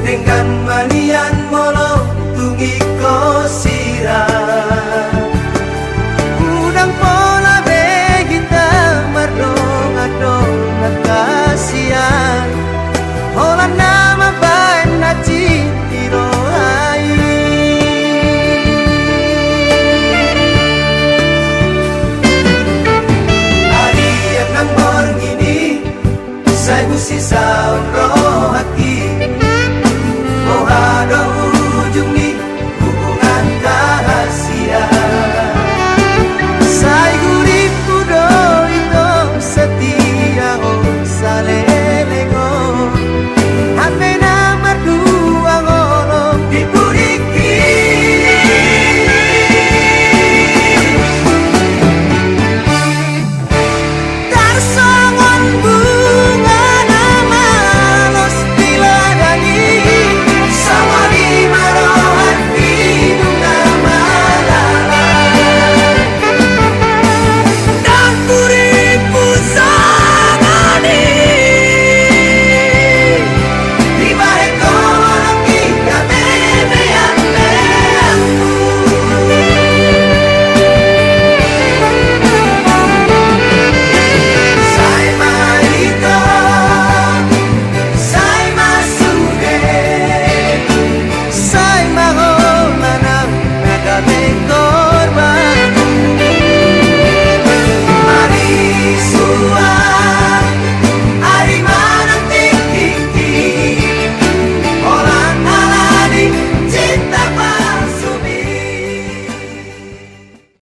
dengan malian molo tungi ko sira udang pola beginta mardong adong nakasian hola nama bae na cintiro hai ari yang nang borgini sai busisa